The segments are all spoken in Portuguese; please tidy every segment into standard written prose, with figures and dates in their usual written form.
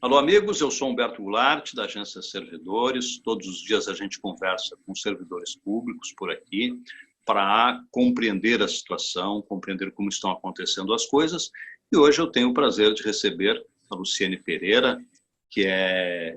Alô, amigos, eu sou Humberto Goulart, da Agência Servidores. Todos os dias a gente conversa com servidores públicos por aqui para compreender a situação, compreender como estão acontecendo as coisas. E hoje eu tenho o prazer de receber a Luciene Pereira, que é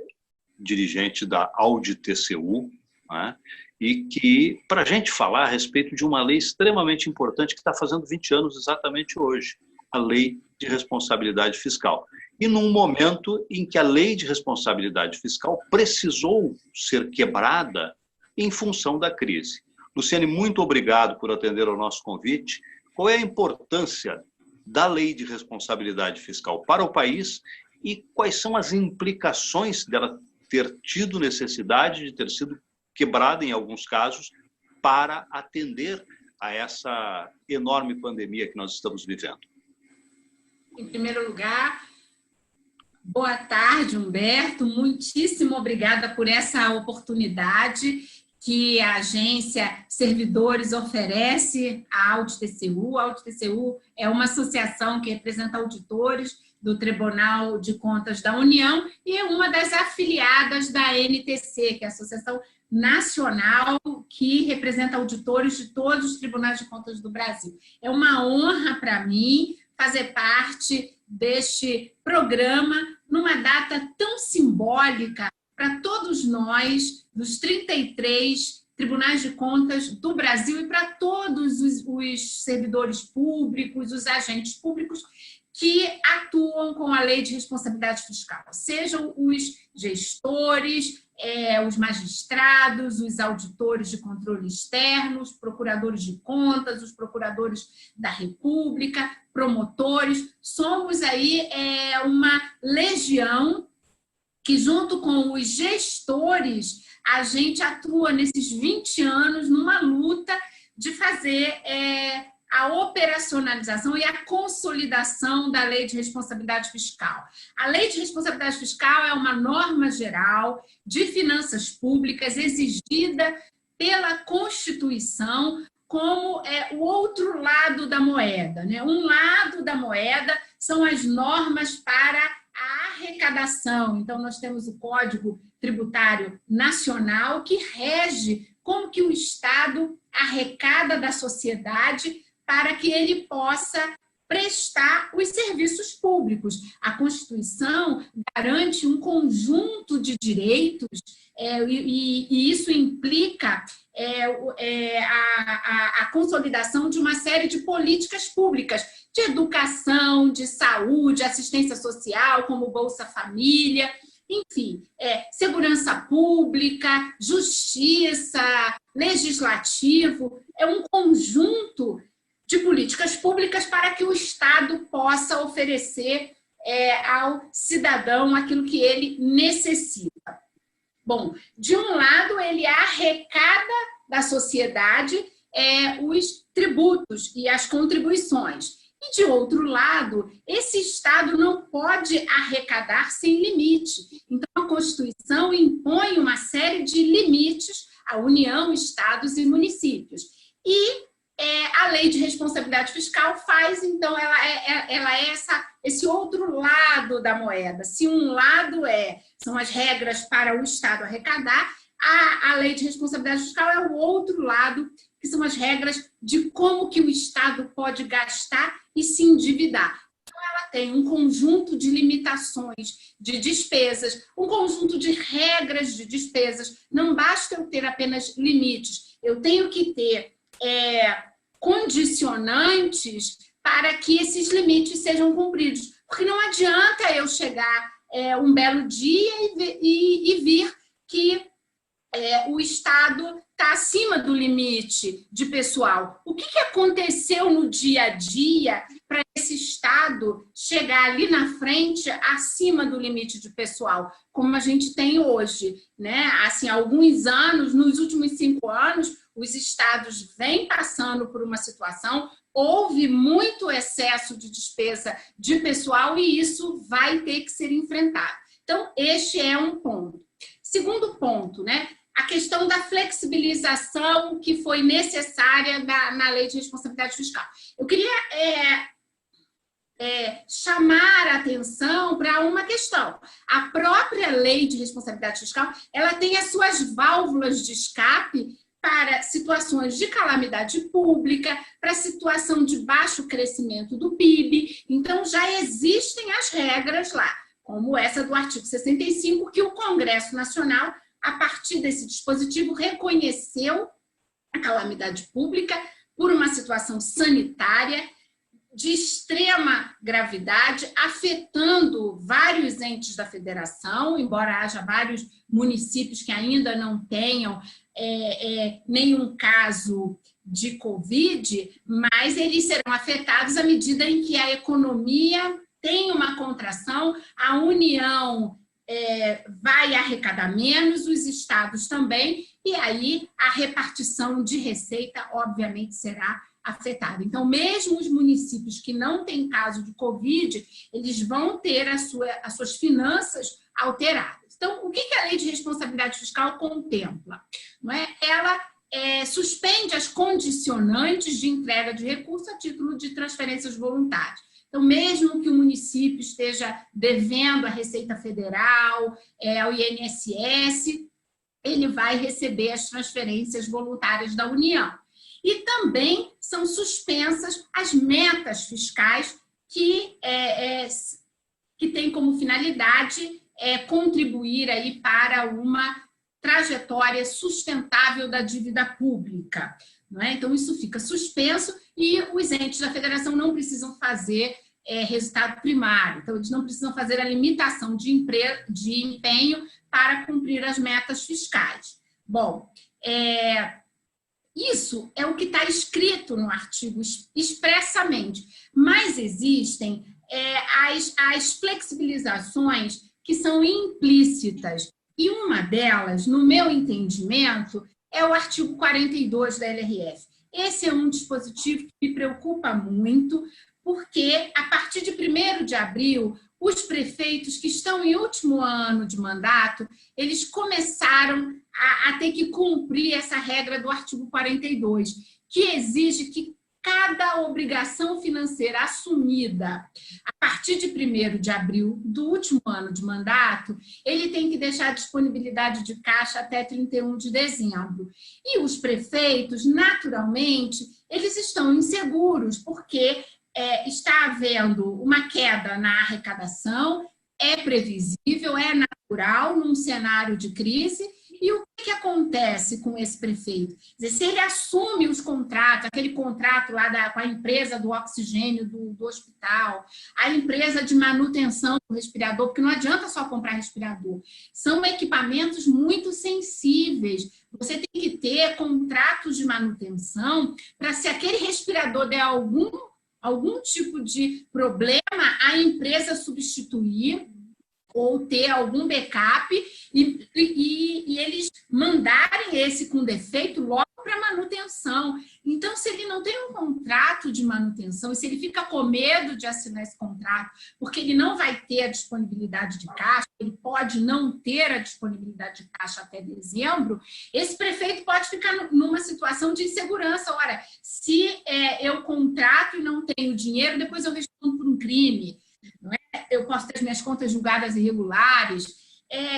dirigente da Audi TCU, né? E que, para a gente falar a respeito de uma lei extremamente importante que está fazendo 20 anos exatamente hoje, a Lei de Responsabilidade Fiscal. E num momento em que a Lei de Responsabilidade Fiscal precisou ser quebrada em função da crise. Luciene, muito obrigado por atender ao nosso convite. Qual é a importância da Lei de Responsabilidade Fiscal para o país e quais são as implicações dela ter tido necessidade de ter sido quebrada em alguns casos para atender a essa enorme pandemia que nós estamos vivendo? Em primeiro lugar, boa tarde, Humberto. Muitíssimo obrigada por essa oportunidade que a agência Servidores oferece à Audi TCU. A Audi TCU é uma associação que representa auditores do Tribunal de Contas da União e é uma das afiliadas da NTC, que é a Associação Nacional que representa auditores de todos os tribunais de contas do Brasil. É uma honra para mim fazer parte deste programa numa data tão simbólica para todos nós, dos 33 tribunais de contas do Brasil e para todos os servidores públicos, os agentes públicos que atuam com a Lei de Responsabilidade Fiscal, sejam os gestores, os magistrados, os auditores de controle externo, os procuradores de contas, os procuradores da República, promotores. Somos aí uma legião que, junto com os gestores, a gente atua nesses 20 anos numa luta de fazer a operacionalização e a consolidação da Lei de Responsabilidade Fiscal. A Lei de Responsabilidade Fiscal é uma norma geral de finanças públicas exigida pela Constituição como o outro lado da moeda, né? Um lado da moeda são as normas para a arrecadação. Então, nós temos o Código Tributário Nacional que rege como que o Estado arrecada da sociedade para que ele possa prestar os serviços públicos. A Constituição garante um conjunto de direitos e isso implica a consolidação de uma série de políticas públicas, de educação, de saúde, assistência social, como Bolsa Família, enfim, segurança pública, justiça, legislativo, é um conjunto de políticas públicas para que o Estado possa oferecer ao cidadão aquilo que ele necessita. Bom, de um lado, ele arrecada da sociedade os tributos e as contribuições. E, de outro lado, esse Estado não pode arrecadar sem limite. Então, a Constituição impõe uma série de limites à União, Estados e municípios. E a Lei de Responsabilidade Fiscal faz, então, ela é esse outro lado da moeda. Se um lado são as regras para o Estado arrecadar, a Lei de Responsabilidade Fiscal é o outro lado, que são as regras de como que o Estado pode gastar e se endividar. Então, ela tem um conjunto de limitações de despesas, um conjunto de regras de despesas. Não basta eu ter apenas limites, eu tenho que ter condicionantes para que esses limites sejam cumpridos. Porque não adianta eu chegar um belo dia e vir que o Estado está acima do limite de pessoal. O que aconteceu no dia a dia para esse Estado chegar ali na frente acima do limite de pessoal, como a gente tem hoje, né? Assim, há alguns anos, nos últimos 5 anos, os estados vêm passando por uma situação, houve muito excesso de despesa de pessoal e isso vai ter que ser enfrentado. Então, este é um ponto. Segundo ponto, né? A questão da flexibilização que foi necessária na Lei de Responsabilidade Fiscal. Eu queria chamar a atenção para uma questão questão. A própria lei de responsabilidade fiscal, ela tem as suas válvulas de escape para situações de calamidade pública, para situação de baixo crescimento do PIB. Então, já existem as regras lá, como essa do artigo 65, que o Congresso Nacional, a partir desse dispositivo, reconheceu a calamidade pública por uma situação sanitária de extrema gravidade, afetando vários entes da federação, embora haja vários municípios que ainda não tenham nenhum caso de Covid, mas eles serão afetados à medida em que a economia tem uma contração, a União vai arrecadar menos, os estados também, e aí a repartição de receita, obviamente, será afetada. Então, mesmo os municípios que não têm caso de Covid, eles vão ter as suas finanças alteradas. Então, o que a Lei de Responsabilidade Fiscal contempla? Não é? Ela suspende as condicionantes de entrega de recursos a título de transferências voluntárias. Então, mesmo que o município esteja devendo a Receita Federal, ao INSS, ele vai receber as transferências voluntárias da União. E também são suspensas as metas fiscais que têm como finalidade contribuir aí para uma trajetória sustentável da dívida pública. Não é? Então, isso fica suspenso e os entes da federação não precisam fazer resultado primário. Então, eles não precisam fazer a limitação de empenho para cumprir as metas fiscais. Bom, isso é o que está escrito no artigo expressamente, mas existem as flexibilizações que são implícitas, e uma delas, no meu entendimento, é o artigo 42 da LRF. Esse é um dispositivo que me preocupa muito, porque a partir de 1º de abril, os prefeitos que estão em último ano de mandato, eles começaram a ter que cumprir essa regra do artigo 42, que exige que cada obrigação financeira assumida a partir de 1º de abril do último ano de mandato, ele tem que deixar a disponibilidade de caixa até 31 de dezembro. E os prefeitos, naturalmente, eles estão inseguros, porque está havendo uma queda na arrecadação, é previsível, é natural num cenário de crise. E o que acontece com esse prefeito? Quer dizer, se ele assume os contratos, aquele contrato lá com a empresa do oxigênio do hospital, a empresa de manutenção do respirador, porque não adianta só comprar respirador, são equipamentos muito sensíveis. Você tem que ter contratos de manutenção para, se aquele respirador der algum tipo de problema, a empresa substituir ou ter algum backup e eles mandarem esse com defeito logo para manutenção. Então, se ele não tem um contrato de manutenção e se ele fica com medo de assinar esse contrato, porque ele não vai ter a disponibilidade de caixa, ele pode não ter a disponibilidade de caixa até dezembro, esse prefeito pode ficar numa situação de insegurança. Ora, se eu contrato e não tenho dinheiro, depois eu respondo por um crime. Não é? Eu posso ter as minhas contas julgadas irregulares,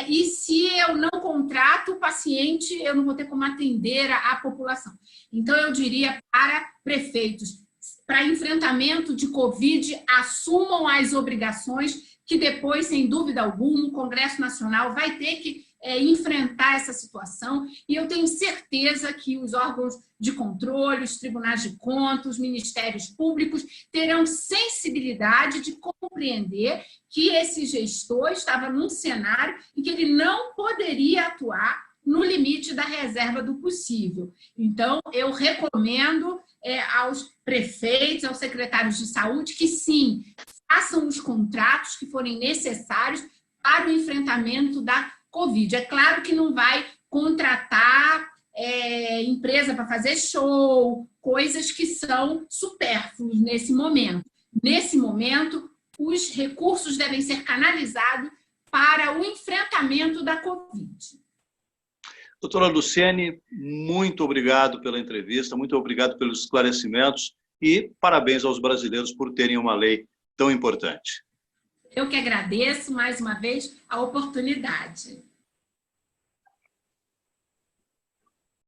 e se eu não contrato o paciente, eu não vou ter como atender a população. Então, eu diria para prefeitos, para enfrentamento de Covid, assumam as obrigações que depois, sem dúvida alguma, o Congresso Nacional vai ter que enfrentar essa situação, e eu tenho certeza que os órgãos de controle, os tribunais de contas, os ministérios públicos terão sensibilidade de compreender que esse gestor estava num cenário em que ele não poderia atuar no limite da reserva do possível. Então, eu recomendo aos prefeitos, aos secretários de saúde, que sim, façam os contratos que forem necessários para o enfrentamento da Covid. É claro que não vai contratar empresa para fazer show, coisas que são supérfluos nesse momento. Nesse momento, os recursos devem ser canalizados para o enfrentamento da Covid. Doutora Luciene, muito obrigado pela entrevista, muito obrigado pelos esclarecimentos e parabéns aos brasileiros por terem uma lei tão importante. Eu que agradeço mais uma vez a oportunidade.